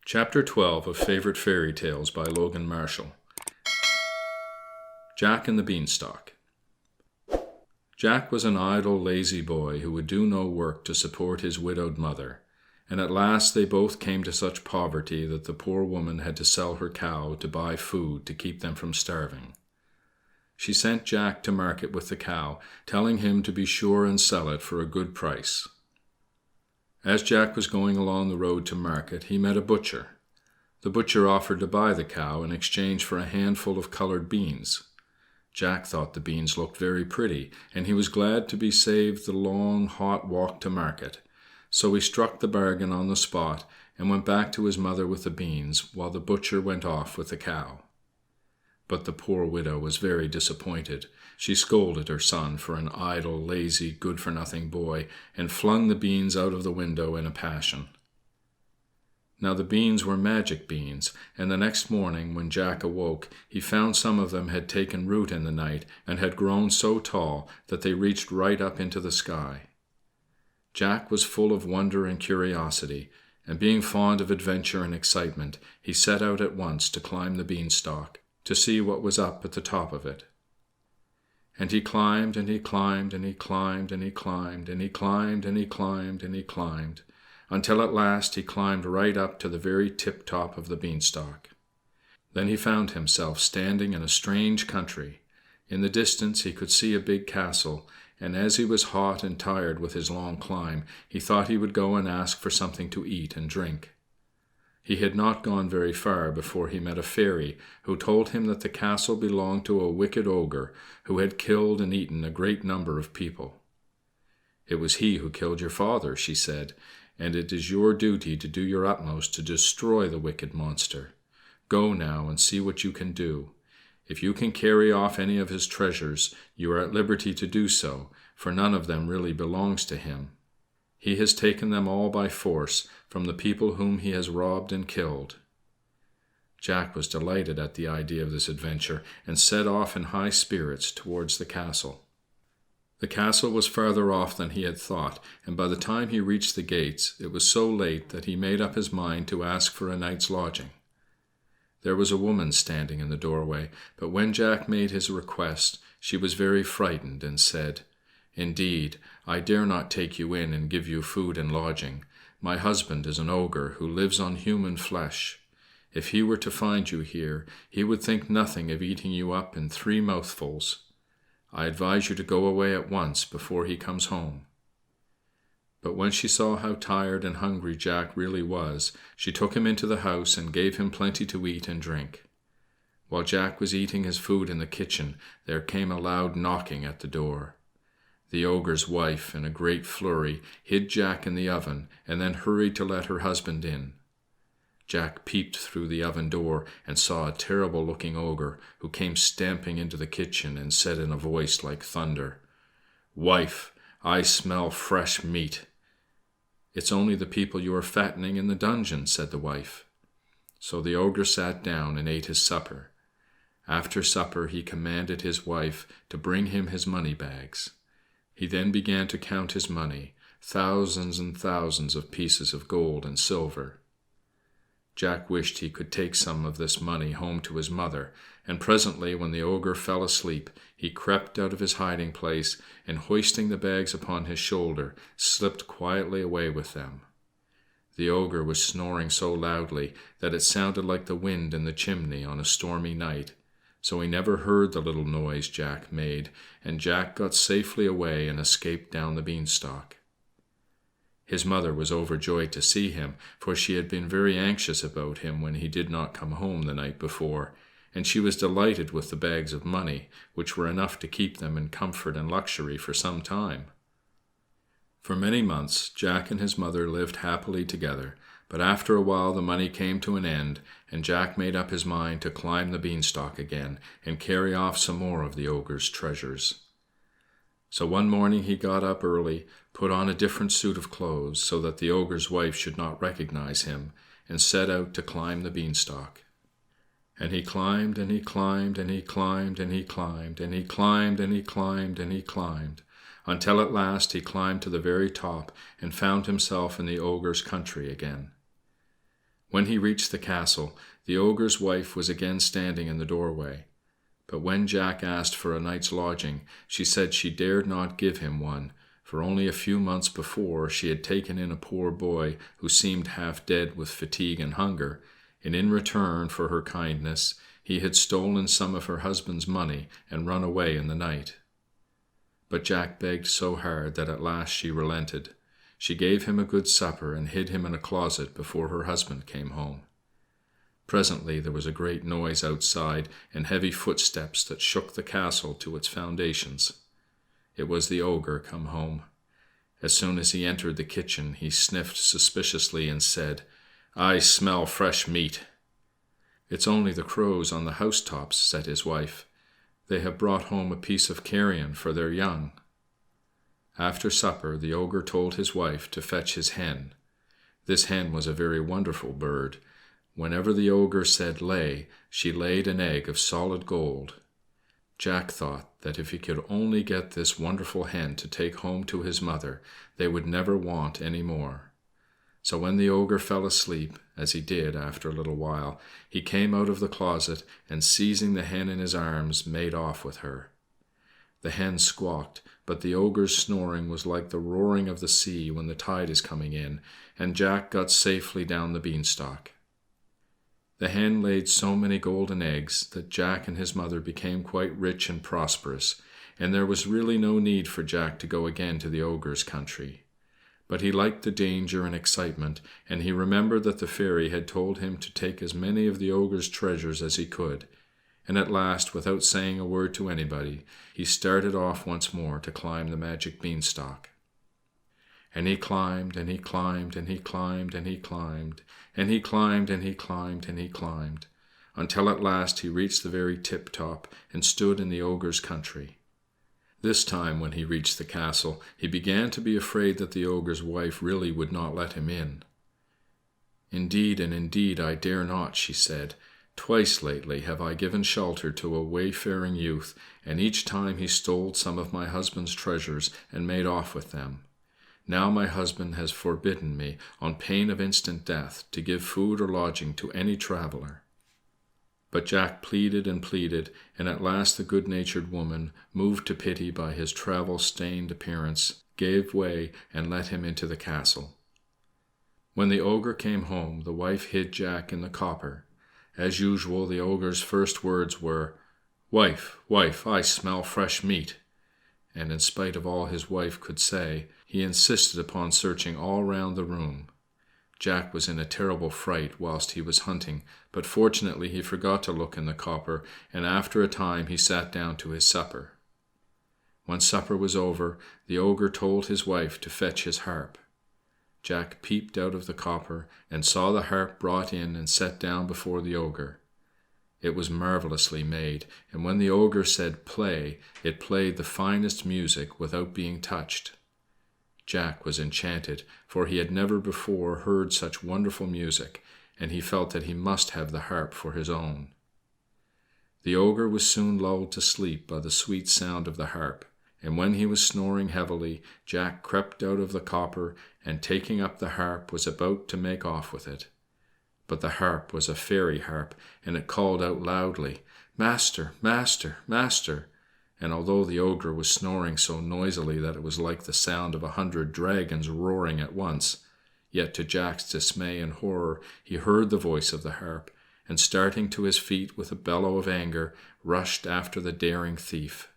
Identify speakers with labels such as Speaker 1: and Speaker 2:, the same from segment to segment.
Speaker 1: Chapter 12 of Favorite Fairy Tales by Logan Marshall. Jack and the Beanstalk. Jack was an idle, lazy boy who would do no work to support his widowed mother, and at last they both came to such poverty that the poor woman had to sell her cow to buy food to keep them from starving. She sent Jack to market with the cow, telling him to be sure and sell it for a good price. As Jack was going along the road to market, he met a butcher. The butcher offered to buy the cow in exchange for a handful of colored beans. Jack thought the beans looked very pretty, and he was glad to be saved the long, hot walk to market. So he struck the bargain on the spot and went back to his mother with the beans, while the butcher went off with the cow. But the poor widow was very disappointed. She scolded her son for an idle, lazy, good-for-nothing boy, and flung the beans out of the window in a passion. Now the beans were magic beans, and the next morning when Jack awoke he found some of them had taken root in the night and had grown so tall that they reached right up into the sky. Jack was full of wonder and curiosity, and being fond of adventure and excitement, he set out at once to climb the beanstalk, to see what was up at the top of it. And he climbed, and he climbed, and he climbed, and he climbed, and he climbed, and he climbed, and he climbed, until at last he climbed right up to the very tip-top of the beanstalk. Then he found himself standing in a strange country. In the distance he could see a big castle, and as he was hot and tired with his long climb, he thought he would go and ask for something to eat and drink. He had not gone very far before he met a fairy, who told him that the castle belonged to a wicked ogre who had killed and eaten a great number of people. "It was he who killed your father," she said, "and it is your duty to do your utmost to destroy the wicked monster. Go now and see what you can do. If you can carry off any of his treasures, you are at liberty to do so, for none of them really belongs to him. He has taken them all by force from the people whom he has robbed and killed." Jack was delighted at the idea of this adventure, and set off in high spirits towards the castle. The castle was farther off than he had thought, and by the time he reached the gates it was so late that he made up his mind to ask for a night's lodging. There was a woman standing in the doorway, but when Jack made his request she was very frightened, and said, "Indeed, I dare not take you in and give you food and lodging. My husband is an ogre who lives on human flesh. If he were to find you here, he would think nothing of eating you up in 3 mouthfuls. I advise you to go away at once before he comes home." But when she saw how tired and hungry Jack really was, she took him into the house and gave him plenty to eat and drink. While Jack was eating his food in the kitchen, there came a loud knocking at the door. The ogre's wife, in a great flurry, hid Jack in the oven, and then hurried to let her husband in. Jack peeped through the oven door and saw a terrible-looking ogre, who came stamping into the kitchen and said in a voice like thunder, "Wife, I smell fresh meat." "It's only the people you are fattening in the dungeon," said the wife. So the ogre sat down and ate his supper. After supper he commanded his wife to bring him his money-bags. He then began to count his money, thousands and thousands of pieces of gold and silver. Jack wished he could take some of this money home to his mother, and presently, when the ogre fell asleep, he crept out of his hiding-place, and hoisting the bags upon his shoulder, slipped quietly away with them. The ogre was snoring so loudly that it sounded like the wind in the chimney on a stormy night, so he never heard the little noise Jack made, and Jack got safely away and escaped down the beanstalk. His mother was overjoyed to see him, for she had been very anxious about him when he did not come home the night before, and she was delighted with the bags of money, which were enough to keep them in comfort and luxury for some time. For many months Jack and his mother lived happily together, but after a while the money came to an end, and Jack made up his mind to climb the beanstalk again and carry off some more of the ogre's treasures. So one morning he got up early, put on a different suit of clothes, so that the ogre's wife should not recognize him, and set out to climb the beanstalk. And he climbed, and he climbed, and he climbed, and he climbed, and he climbed, and he climbed, and he climbed, until at last he climbed to the very top and found himself in the ogre's country again. When he reached the castle, the ogre's wife was again standing in the doorway. But when Jack asked for a night's lodging, she said she dared not give him one, for only a few months before she had taken in a poor boy who seemed half dead with fatigue and hunger, and in return for her kindness he had stolen some of her husband's money and run away in the night. But Jack begged so hard that at last she relented. She gave him a good supper and hid him in a closet before her husband came home. Presently there was a great noise outside, and heavy footsteps that shook the castle to its foundations. It was the ogre come home. As soon as he entered the kitchen, he sniffed suspiciously and said, "I smell fresh meat." "It's only the crows on the housetops," said his wife. "They have brought home a piece of carrion for their young." After supper the ogre told his wife to fetch his hen. This hen was a very wonderful bird. Whenever the ogre said lay, she laid an egg of solid gold. Jack thought that if he could only get this wonderful hen to take home to his mother, they would never want any more. So when the ogre fell asleep, as he did after a little while, he came out of the closet, and seizing the hen in his arms, made off with her. The hen squawked, but the ogre's snoring was like the roaring of the sea when the tide is coming in, and Jack got safely down the beanstalk. The hen laid so many golden eggs that Jack and his mother became quite rich and prosperous, and there was really no need for Jack to go again to the ogre's country. But he liked the danger and excitement, and he remembered that the fairy had told him to take as many of the ogre's treasures as he could, and at last, without saying a word to anybody, he started off once more to climb the magic beanstalk. And he climbed, and he climbed, and he climbed, and he climbed, and he climbed, and he climbed, and he climbed, until at last he reached the very tip-top and stood in the ogre's country. This time, when he reached the castle, he began to be afraid that the ogre's wife really would not let him in. "Indeed and indeed I dare not," she said. "Twice lately have I given shelter to a wayfaring youth, and each time he stole some of my husband's treasures and made off with them. Now my husband has forbidden me, on pain of instant death, to give food or lodging to any traveler." But Jack pleaded and pleaded, and at last the good-natured woman, moved to pity by his travel-stained appearance, gave way and let him into the castle. When the ogre came home, the wife hid Jack in the copper. As usual, the ogre's first words were, "Wife, wife, I smell fresh meat." And in spite of all his wife could say, he insisted upon searching all round the room. Jack was in a terrible fright whilst he was hunting, but fortunately he forgot to look in the copper, and after a time he sat down to his supper. When supper was over, the ogre told his wife to fetch his harp. Jack peeped out of the copper, and saw the harp brought in and set down before the ogre. It was marvellously made, and when the ogre said play, it played the finest music without being touched. Jack was enchanted, for he had never before heard such wonderful music, and he felt that he must have the harp for his own. The ogre was soon lulled to sleep by the sweet sound of the harp, and when he was snoring heavily, Jack crept out of the copper, and taking up the harp was about to make off with it. But the harp was a fairy harp, and it called out loudly, "Master, master, master!" And although the ogre was snoring so noisily that it was like the sound of 100 dragons roaring at once, yet to Jack's dismay and horror he heard the voice of the harp, and starting to his feet with a bellow of anger, rushed after the daring thief.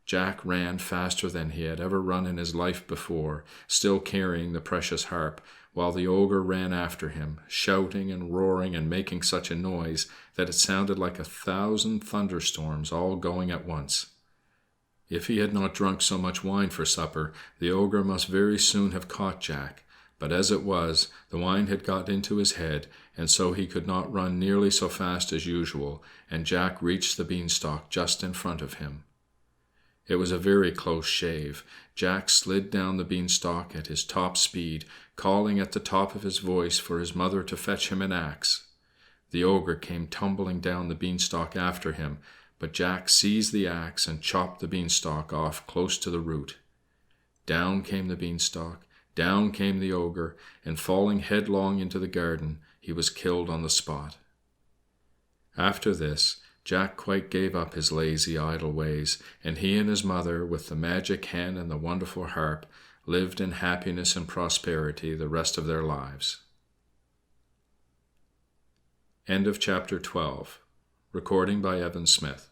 Speaker 1: Jack ran faster than he had ever run in his life before, still carrying the precious harp, while the ogre ran after him, shouting and roaring and making such a noise that it sounded like 1,000 thunderstorms all going at once. If he had not drunk so much wine for supper, the ogre must very soon have caught Jack, but as it was, the wine had got into his head, and so he could not run nearly so fast as usual, and Jack reached the beanstalk just in front of him. It was a very close shave. Jack slid down the beanstalk at his top speed, calling at the top of his voice for his mother to fetch him an axe. The ogre came tumbling down the beanstalk after him, but Jack seized the axe and chopped the beanstalk off close to the root. Down came the beanstalk, Down came the ogre, and falling headlong into the garden, he was killed on the spot. After this, Jack quite gave up his lazy, idle ways, and he and his mother, with the magic hen and the wonderful harp, lived in happiness and prosperity the rest of their lives. End of chapter 12. Recording by Evan Smith.